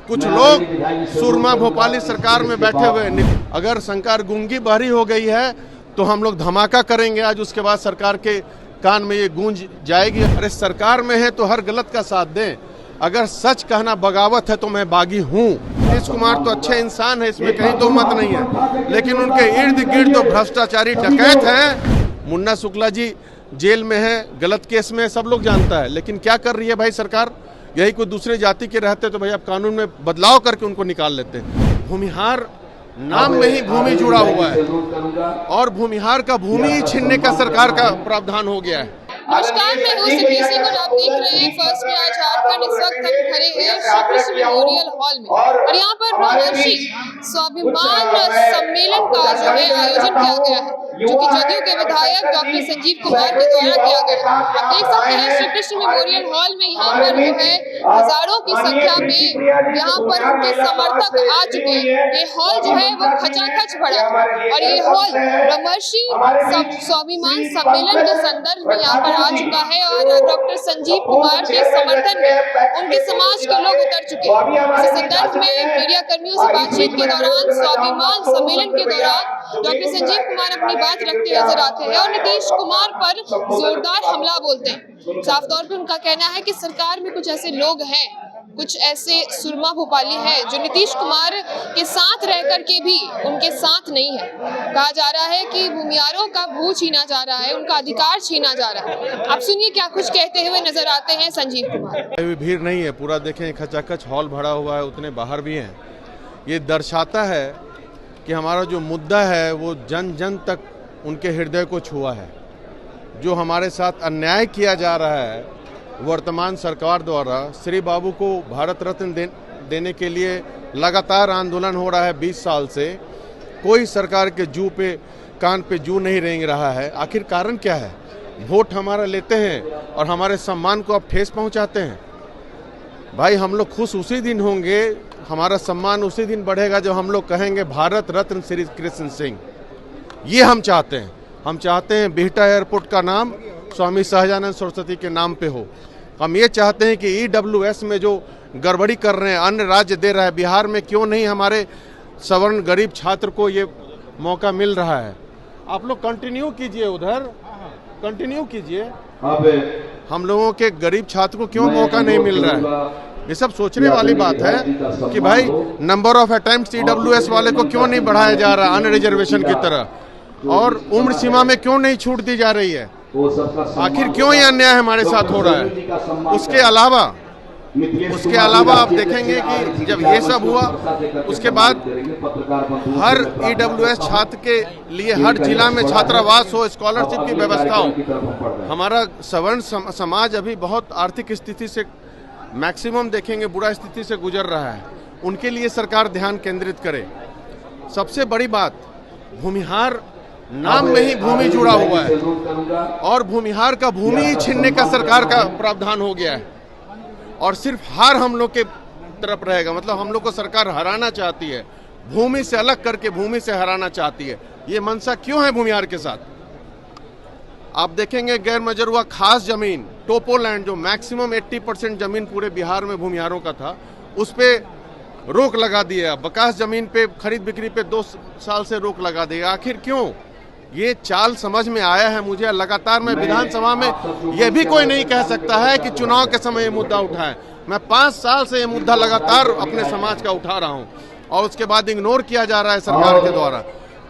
कुछ लोग सुरमा भोपाली सरकार में बैठे हुए हैं। अगर सरकार गूंगी बहरी हो गई है तो हम लोग धमाका करेंगे आज, उसके बाद सरकार के कान में ये गूंज जाएगी। अरे सरकार में है तो हर गलत का साथ दें। अगर सच कहना बगावत है तो मैं बागी हूँ। नीतीश कुमार तो अच्छे इंसान है, इसमें कहीं तो मत नहीं है, लेकिन उनके इर्द गिर्द तो भ्रष्टाचारी डकैत हैं। मुन्ना शुक्ला जी जेल में है, गलत केस में, सब लोग जानता है। लेकिन क्या कर रही है भाई सरकार? यही कोई दूसरे जाति के रहते तो भाई अब कानून में बदलाव करके उनको निकाल लेते हैं। भूमिहार नाम में ही भूमि जुड़ा हुआ है और भूमिहार का भूमि छीनने का सरकार का प्रावधान हो गया है। नमस्कार, मैं हूँ सिद्धि और आप देख रहे हैं फर्स्ट क्लास झारखंड। इस वक्त हम खड़े हैं श्री कृष्ण मेमोरियल हॉल में और यहाँ पर ब्रह्मर्षि स्वाभिमान सम्मेलन का जो है आयोजन किया गया है, जो कि जदयू के विधायक डॉक्टर संजीव कुमार के द्वारा किया गया है। आप देख सकते हैं श्री कृष्ण मेमोरियल हॉल में यहाँ पर जो है हजारों की संख्या में यहाँ पर उनके समर्थक आ चुके हैं। ये हॉल जो है वो खचाखच भरा और ये हॉल ब्रह्मर्षि स्वाभिमान सम्मेलन के संदर्भ में यहाँ पर आ चुका है और डॉक्टर संजीव कुमार के समर्थन में उनके समाज के लोग उतर चुके हैं। इस संदर्भ में मीडिया कर्मियों से बातचीत के दौरान स्वाभिमान सम्मेलन के दौरान डॉक्टर संजीव कुमार अपनी बात रखते नजर आते हैं और नीतीश कुमार पर जोरदार हमला बोलते हैं। साफ तौर पर उनका कहना है कि सरकार में कुछ ऐसे लोग हैं, कुछ ऐसे सुरमा भोपाली हैं जो नीतीश कुमार के साथ रह करके भी उनके साथ नहीं है। कहा जा रहा है कि भूमिहारों का भू छीना जा रहा है, उनका अधिकार छीना जा रहा है। आप सुनिए क्या कुछ कहते हुए नजर आते हैं संजीव कुमार। भीड़ नहीं है, पूरा देखें खचाखच हॉल भरा हुआ है, उतने बाहर भी हैं। ये दर्शाता है कि हमारा जो मुद्दा है वो जन जन तक उनके हृदय को छुआ है। जो हमारे साथ अन्याय किया जा रहा है वर्तमान सरकार द्वारा, श्री बाबू को भारत रत्न देने के लिए लगातार आंदोलन हो रहा है 20 साल से। कोई सरकार के जू पे कान पे जू नहीं रेंग रहा है। आखिर कारण क्या है? वोट हमारा लेते हैं और हमारे सम्मान को आप ठेस पहुंचाते हैं। भाई हम लोग खुश उसी दिन होंगे, हमारा सम्मान उसी दिन बढ़ेगा जब हम लोग कहेंगे भारत रत्न श्री कृष्ण सिंह। ये हम चाहते हैं। हम चाहते हैं बिहटा एयरपोर्ट का नाम स्वामी सहजानंद सरस्वती के नाम पे हो। हम ये चाहते हैं कि EWS में जो गड़बड़ी कर रहे हैं, अन्य राज्य दे रहा है, बिहार में क्यों नहीं हमारे सवर्ण गरीब छात्र को ये मौका मिल रहा है? आप लोग कंटिन्यू कीजिए, उधर कंटिन्यू कीजिए। हम लोगों के गरीब छात्र को क्यों मौका नहीं मिल रहा है? ये सब सोचने वाली बात है कि भाई नंबर ऑफ अटेम्प्ट्स EWS वाले को क्यों नहीं बढ़ाया जा रहा अन्य रिजर्वेशन की तरह, और उम्र सीमा में क्यों नहीं छूट दी जा रही है? आखिर क्यों ये अन्याय हमारे साथ हो रहा है? उसके अलावा आप देखेंगे कि जब ये सब हुआ उसके बाद हर EWS छात्र के लिए हर जिला में छात्रावास हो, स्कॉलरशिप की व्यवस्था हो। हमारा सवर्ण समाज अभी बहुत आर्थिक स्थिति से, मैक्सिमम देखेंगे बुरा स्थिति से गुजर रहा है। उनके लिए सरकार ध्यान केंद्रित करे। सबसे बड़ी बात, भूमिहार नाम में ही भूमि जुड़ा हुआ है और भूमिहार का भूमि छीनने का सरकार का प्रावधान हो गया है और सिर्फ हार हम लोग के तरफ रहेगा। मतलब हम लोग को सरकार हराना चाहती है, भूमि से अलग करके भूमि से हराना चाहती है। ये मनसा क्यों है भूमिहार के साथ? आप देखेंगे गैर मजरूआ खास जमीन टोपोलैंड, जो मैक्सिमम 80% जमीन पूरे बिहार में भूमिहारों का था, उस पर रोक लगा दिया। बकास जमीन पे खरीद बिक्री पे 2 साल से रोक लगा दी। आखिर क्यों? ये चाल समझ में आया है मुझे। लगातार मैं विधानसभा में यह भी कोई नहीं कह सकता है कि चुनाव के समय ये मुद्दा उठाए। मैं 5 साल से ये मुद्दा लगातार अपने समाज का उठा रहा हूँ और उसके बाद इग्नोर किया जा रहा है सरकार के द्वारा।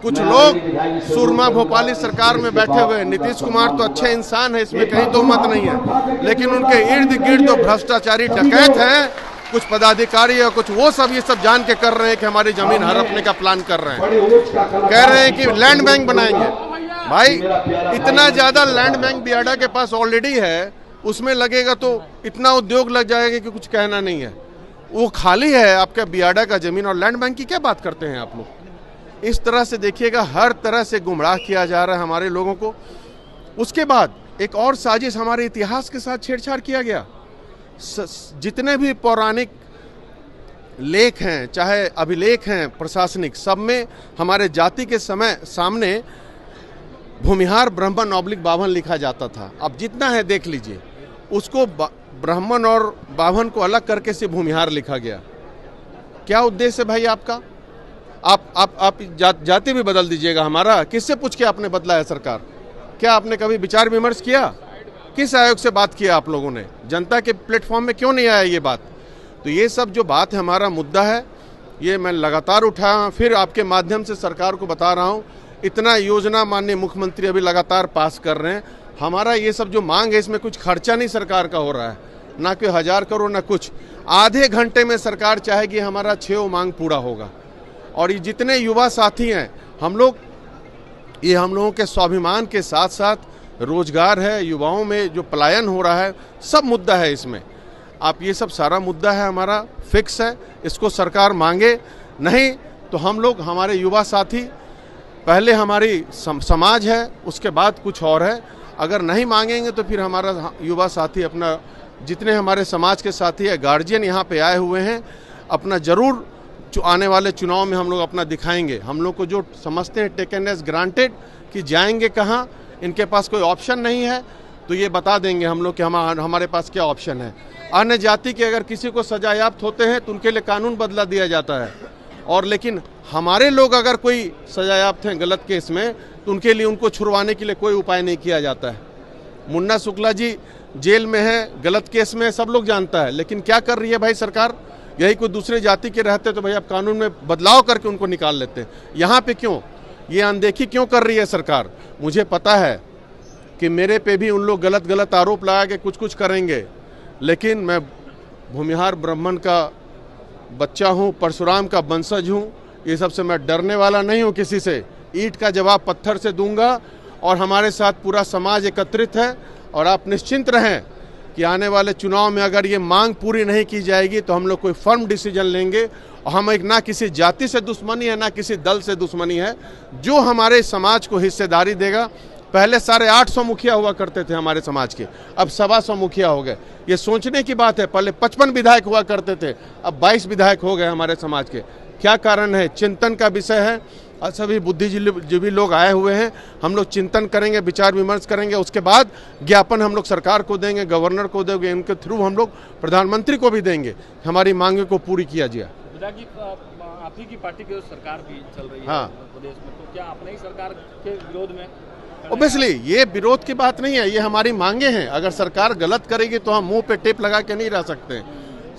कुछ लोग सुरमा भोपाली सरकार में बैठे हुए हैं। नीतीश कुमार तो अच्छे इंसान है, इसमें कहीं तो मत नहीं है, लेकिन उनके इर्द गिर्द तो भ्रष्टाचारी डकैत हैं। कुछ पदाधिकारी और कुछ वो सब ये सब जान के कर रहे हैं कि हमारी जमीन हड़पने का प्लान कर रहे हैं। कह रहे हैं कि लैंड बैंक बनाएंगे। भाई इतना ज्यादा लैंड बैंक बियाडा के पास ऑलरेडी है, उसमें लगेगा तो इतना उद्योग लग जाएगा कि कुछ कहना नहीं है। वो खाली है आपका बियाडा का जमीन और लैंड बैंक की क्या बात करते हैं आप लोग? इस तरह से देखिएगा, हर तरह से गुमराह किया जा रहा है हमारे लोगों को। उसके बाद एक और साजिश, हमारे इतिहास के साथ छेड़छाड़ किया गया। जितने भी पौराणिक लेख हैं, चाहे अभिलेख हैं प्रशासनिक, सब में हमारे जाति के सामने भूमिहार ब्राह्मण ऑब्लिक बाभन लिखा जाता था। अब जितना है देख लीजिए, उसको ब्राह्मण और बाभन को अलग करके से भूमिहार लिखा गया। क्या उद्देश्य है भाई आपका? आप जाति भी बदल दीजिएगा हमारा, किससे पूछ के आपने बदला है सरकार? क्या आपने कभी विचार विमर्श किया? किस आयोग से बात किया आप लोगों ने? जनता के प्लेटफॉर्म में क्यों नहीं आया ये बात? तो ये सब जो बात है, हमारा मुद्दा है, ये मैं लगातार उठाया, फिर आपके माध्यम से सरकार को बता रहा हूँ। इतना योजना माननीय मुख्यमंत्री अभी लगातार पास कर रहे हैं। हमारा ये सब जो मांग है, इसमें कुछ खर्चा नहीं सरकार का हो रहा है, ना कोई 1000 करोड़ ना कुछ। आधे घंटे में सरकार चाहेगी हमारा 6 मांग पूरा होगा। और ये जितने युवा साथी हैं, हम लोगों के स्वाभिमान के साथ साथ रोजगार है, युवाओं में जो पलायन हो रहा है, सब मुद्दा है इसमें। आप ये सब सारा मुद्दा है हमारा, फिक्स है, इसको सरकार मांगे। नहीं तो हम लोग, हमारे युवा साथी, पहले हमारी समाज है, उसके बाद कुछ और है। अगर नहीं मांगेंगे तो फिर हमारा युवा साथी अपना, जितने हमारे समाज के साथी है, गार्जियन यहाँ पे आए हुए हैं, अपना जरूर आने वाले चुनाव में हम लोग अपना दिखाएंगे। हम लोग को जो समझते हैं टेकन एज ग्रांटेड कि जाएंगे कहाँ, इनके पास कोई ऑप्शन नहीं है, तो ये बता देंगे हम लोग कि हमारे पास क्या ऑप्शन है। अन्य जाति के अगर किसी को सजायाफ्त होते हैं तो उनके लिए कानून बदला दिया जाता है, और लेकिन हमारे लोग अगर कोई सजायाफ्त हैं गलत केस में, तो उनके लिए, उनको छुड़वाने के लिए कोई उपाय नहीं किया जाता है। मुन्ना शुक्ला जी जेल में है, गलत केस में, सब लोग जानता है, लेकिन क्या कर रही है भाई सरकार? यही कोई दूसरे जाति के रहते तो भाई आप कानून में बदलाव करके उनको निकाल लेते हैं। यहाँ पे क्यों ये अनदेखी क्यों कर रही है सरकार? मुझे पता है कि मेरे पे भी उन लोग गलत आरोप लगा के कुछ करेंगे, लेकिन मैं भूमिहार ब्राह्मण का बच्चा हूँ, परशुराम का वंशज हूँ। ये सबसे मैं डरने वाला नहीं हूँ किसी से। ईंट का जवाब पत्थर से दूंगा, और हमारे साथ पूरा समाज एकत्रित है। और आप निश्चिंत रहें कि आने वाले चुनाव में अगर ये मांग पूरी नहीं की जाएगी तो हम लोग कोई फर्म डिसीजन लेंगे। और हम एक, ना किसी जाति से दुश्मनी है, ना किसी दल से दुश्मनी है। जो हमारे समाज को हिस्सेदारी देगा, पहले 850 मुखिया हुआ करते थे हमारे समाज के, अब 125 मुखिया हो गए। ये सोचने की बात है, पहले 55 विधायक हुआ करते थे, अब 22 विधायक हो गए हमारे समाज के। क्या कारण है? चिंतन का विषय है, और सभी बुद्धिजीवी लोग आए हुए हैं। हम लोग चिंतन करेंगे, विचार विमर्श करेंगे, उसके बाद ज्ञापन हम लोग सरकार को देंगे, गवर्नर को देंगे, इनके थ्रू हम लोग प्रधानमंत्री को भी देंगे, हमारी मांगे को पूरी किया जाए। आप ही की पार्टी की सरकार भी चल रही है हाँ प्रदेश में, तो क्या अपने ही सरकार के विरोध में? ऑब्वियसली ये विरोध की बात नहीं है, ये हमारी मांगे हैं। अगर सरकार गलत करेगी तो हम मुंह पे टेप लगा के नहीं रह सकते।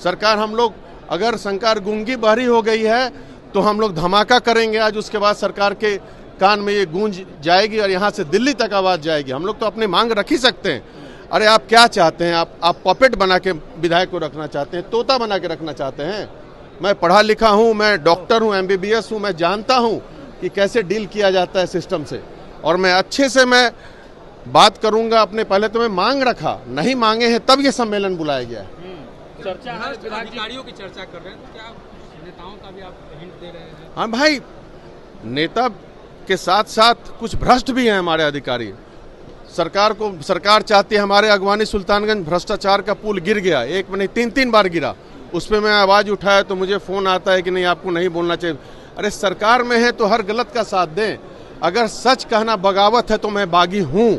सरकार, हम लोग, अगर सरकार गूंगी बहरी हो गई है तो हम लोग धमाका करेंगे आज, उसके बाद सरकार के कान में ये गूंज जाएगी और यहाँ से दिल्ली तक आवाज जाएगी। हम लोग तो अपनी मांग रख ही सकते हैं। अरे आप क्या चाहते हैं? आप पपेट बना के विधायक को रखना चाहते हैं, तोता बना के रखना चाहते हैं? मैं पढ़ा लिखा हूँ, मैं डॉक्टर हूँ, MBBS हूँ, मैं जानता हूँ कि कैसे डील किया जाता है सिस्टम से, और मैं अच्छे से मैं बात करूंगा अपने। पहले तो मैं मांग रखा, नहीं मांगे हैं तब ये सम्मेलन बुलाया गया है। चर्चा है, अधिकारियों की चर्चा कर रहे हैं, तो क्या नेताओं का भी आप हिंट दे रहे हैं? हाँ भाई, नेता के साथ साथ कुछ भ्रष्ट भी हैं हमारे अधिकारी। सरकार चाहती है, हमारे अगवानी सुल्तानगंज भ्रष्टाचार का पुल गिर गया, एक में नहीं 3 बार गिरा। उस पर मैं आवाज उठाया तो मुझे फोन आता है कि नहीं, आपको नहीं बोलना चाहिए। अरे सरकार में है तो हर गलत का साथ दें। अगर सच कहना बगावत है तो मैं बागी हूँ,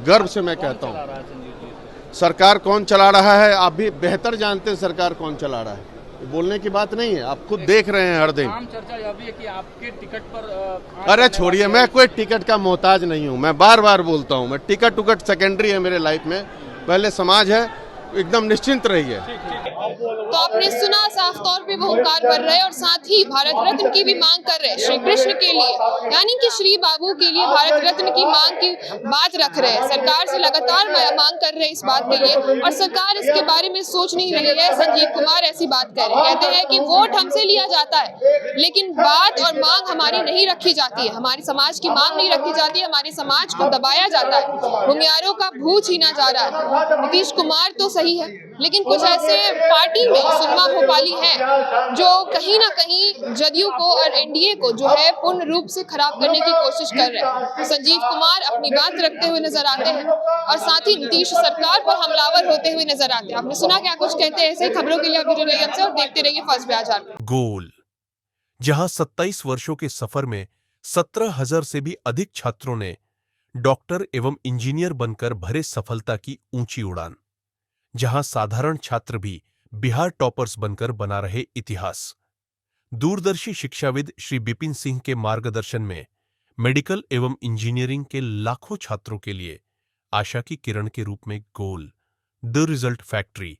गर्व से मैं कहता हूँ। सरकार कौन चला रहा है आप भी बेहतर जानते हैं, सरकार कौन चला रहा है, बोलने की बात नहीं है, आप खुद देख रहे हैं हर दिन। आम चर्चा यह भी है कि आपके टिकट पर अरे छोड़िए, मैं कोई टिकट का मोहताज नहीं हूँ, मैं बार बार बोलता हूँ, मैं टिकट सेकेंडरी है मेरे लाइफ में, पहले समाज है। एकदम निश्चिंत रहिए। तो आपने सुना, साफ तौर पे वो हुंकार भर रहे और साथ ही भारत रत्न की भी मांग कर रहे हैं श्री कृष्ण के लिए, यानी कि श्री बाबू के लिए भारत रत्न की मांग की बात रख रहे हैं। सरकार से लगातार मांग कर रहे हैं इस बात के लिए, और सरकार इसके बारे में सोच नहीं रही है। संजीव कुमार ऐसी बात कह रहे हैं, कहते हैं कि वोट हमसे लिया जाता है लेकिन बात और मांग हमारी नहीं रखी जाती है, हमारी समाज की मांग नहीं रखी जाती है, हमारे समाज को दबाया जाता है, भूमियारों का भू छीना जा रहा है। नीतीश कुमार तो सही है, लेकिन कुछ ऐसे पार्टी में सुरमा भोपाली हैं जो कहीं ना कहीं जदयू को और एनडीए को जो है पूर्ण रूप से खराब करने की कोशिश कर रहे हैं। संजीव कुमार अपनी बात रखते हुए नजर आते हैं और साथ ही नीतीश सरकार पर हमलावर होते हुए नजर आते हैं। आपने सुना क्या कुछ कहते हैं। ऐसे खबरों के लिए आप जुड़े रहिए हमसे और देखते रहिए फर्स्ट बिहार। गोल, जहां 27 वर्षों के सफर में 17,000 से भी अधिक छात्रों ने डॉक्टर एवं इंजीनियर बनकर भरे सफलता की ऊंची उड़ान, जहां साधारण छात्र भी बिहार टॉपर्स बनकर बना रहे इतिहास। दूरदर्शी शिक्षाविद श्री बिपिन सिंह के मार्गदर्शन में मेडिकल एवं इंजीनियरिंग के लाखों छात्रों के लिए आशा की किरण के रूप में गोल द रिजल्ट फैक्ट्री